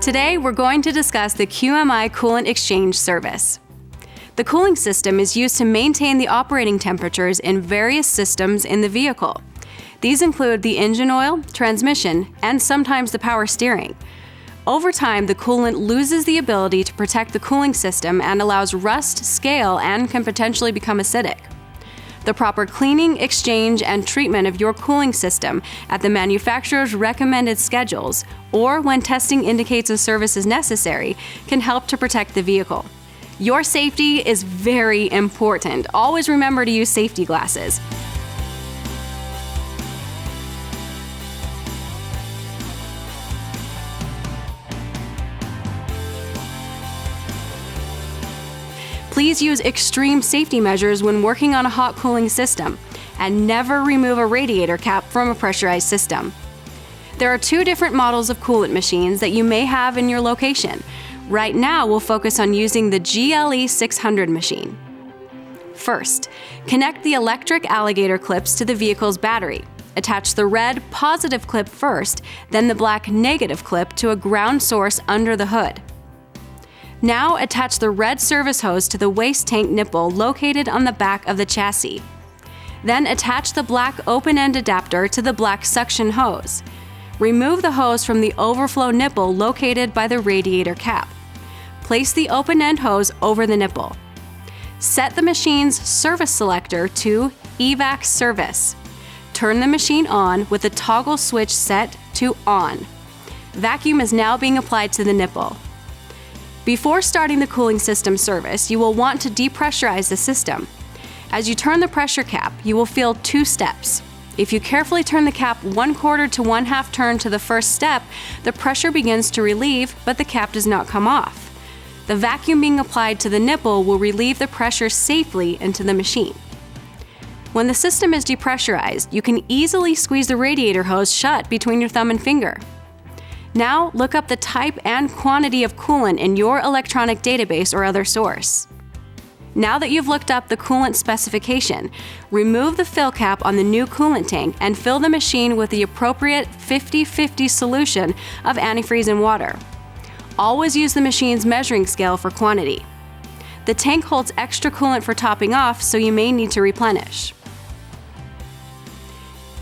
Today, we're going to discuss the QMI Coolant Exchange Service. The cooling system is used to maintain the operating temperatures in various systems in the vehicle. These include the engine oil, transmission, and sometimes the power steering. Over time, the coolant loses the ability to protect the cooling system and allows rust, scale, and can potentially become acidic. The proper cleaning, exchange, and treatment of your cooling system at the manufacturer's recommended schedules, or when testing indicates a service is necessary, can help to protect the vehicle. Your safety is very important. Always remember to use safety glasses. Please use extreme safety measures when working on a hot cooling system, and never remove a radiator cap from a pressurized system. There are two different models of coolant machines that you may have in your location. Right now, we'll focus on using the GLE600 machine. First, connect the electric alligator clips to the vehicle's battery. Attach the red positive clip first, then the black negative clip to a ground source under the hood. Now attach the red service hose to the waste tank nipple located on the back of the chassis. Then attach the black open-end adapter to the black suction hose. Remove the hose from the overflow nipple located by the radiator cap. Place the open-end hose over the nipple. Set the machine's service selector to EVAC service. Turn the machine on with the toggle switch set to on. Vacuum is now being applied to the nipple. Before starting the cooling system service, you will want to depressurize the system. As you turn the pressure cap, you will feel two steps. If you carefully turn the cap 1/4 to 1/2 turn to the first step, the pressure begins to relieve, but the cap does not come off. The vacuum being applied to the nipple will relieve the pressure safely into the machine. When the system is depressurized, you can easily squeeze the radiator hose shut between your thumb and finger. Now, look up the type and quantity of coolant in your electronic database or other source. Now that you've looked up the coolant specification, remove the fill cap on the new coolant tank and fill the machine with the appropriate 50-50 solution of antifreeze and water. Always use the machine's measuring scale for quantity. The tank holds extra coolant for topping off, so you may need to replenish.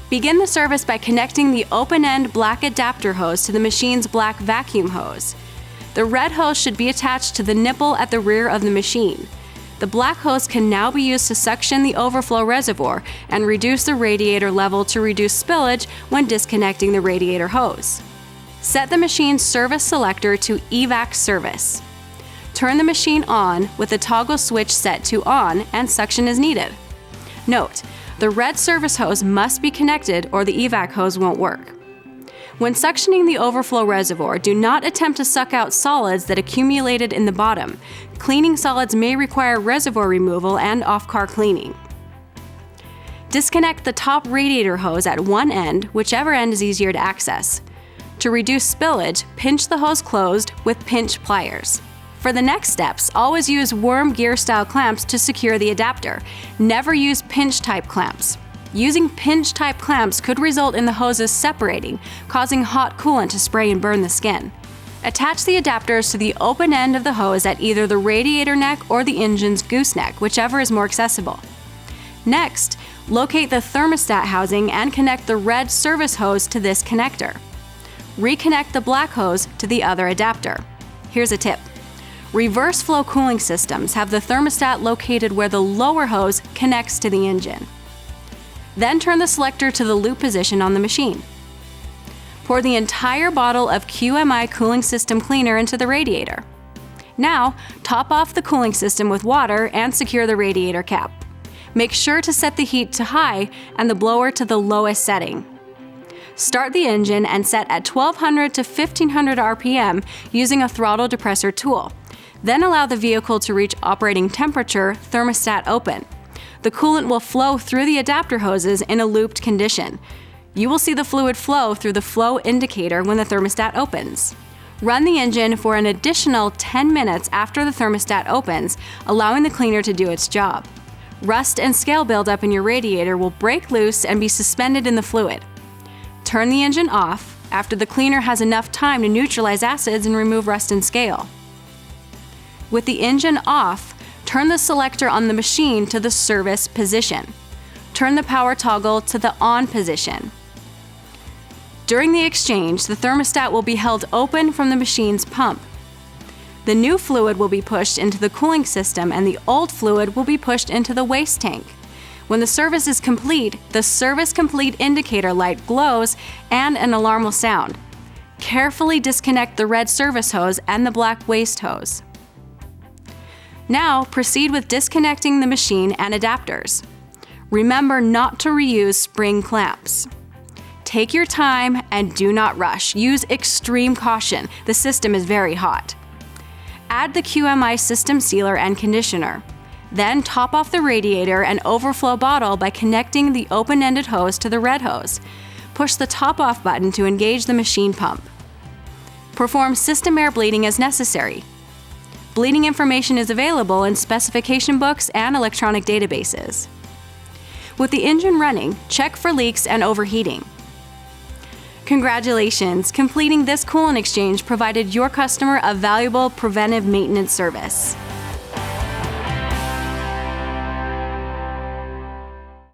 Begin the service by connecting the open-end black adapter hose to the machine's black vacuum hose. The red hose should be attached to the nipple at the rear of the machine. The black hose can now be used to suction the overflow reservoir and reduce the radiator level to reduce spillage when disconnecting the radiator hose. Set the machine's service selector to EVAC service. Turn the machine on with the toggle switch set to on and suction as needed. Note, the red service hose must be connected or the EVAC hose won't work. When suctioning the overflow reservoir, do not attempt to suck out solids that accumulated in the bottom. Cleaning solids may require reservoir removal and off-car cleaning. Disconnect the top radiator hose at one end, whichever end is easier to access. To reduce spillage, pinch the hose closed with pinch pliers. For the next steps, always use worm gear-style clamps to secure the adapter. Never use pinch-type clamps. Using pinch-type clamps could result in the hoses separating, causing hot coolant to spray and burn the skin. Attach the adapters to the open end of the hose at either the radiator neck or the engine's gooseneck, whichever is more accessible. Next, locate the thermostat housing and connect the red service hose to this connector. Reconnect the black hose to the other adapter. Here's a tip. Reverse flow cooling systems have the thermostat located where the lower hose connects to the engine. Then turn the selector to the loop position on the machine. Pour the entire bottle of QMI cooling system cleaner into the radiator. Now, top off the cooling system with water and secure the radiator cap. Make sure to set the heat to high and the blower to the lowest setting. Start the engine and set at 1200 to 1500 RPM using a throttle depressor tool. Then allow the vehicle to reach operating temperature, thermostat open. The coolant will flow through the adapter hoses in a looped condition. You will see the fluid flow through the flow indicator when the thermostat opens. Run the engine for an additional 10 minutes after the thermostat opens, allowing the cleaner to do its job. Rust and scale buildup in your radiator will break loose and be suspended in the fluid. Turn the engine off after the cleaner has enough time to neutralize acids and remove rust and scale. With the engine off, turn the selector on the machine to the service position. Turn the power toggle to the on position. During the exchange, the thermostat will be held open from the machine's pump. The new fluid will be pushed into the cooling system and the old fluid will be pushed into the waste tank. When the service is complete, the Service Complete indicator light glows and an alarm will sound. Carefully disconnect the red service hose and the black waste hose. Now, proceed with disconnecting the machine and adapters. Remember not to reuse spring clamps. Take your time and do not rush. Use extreme caution. The system is very hot. Add the QMI system sealer and conditioner. Then top off the radiator and overflow bottle by connecting the open-ended hose to the red hose. Push the top off button to engage the machine pump. Perform system air bleeding as necessary. Bleeding information is available in specification books and electronic databases. With the engine running, check for leaks and overheating. Congratulations! Completing this coolant exchange provided your customer a valuable preventive maintenance service.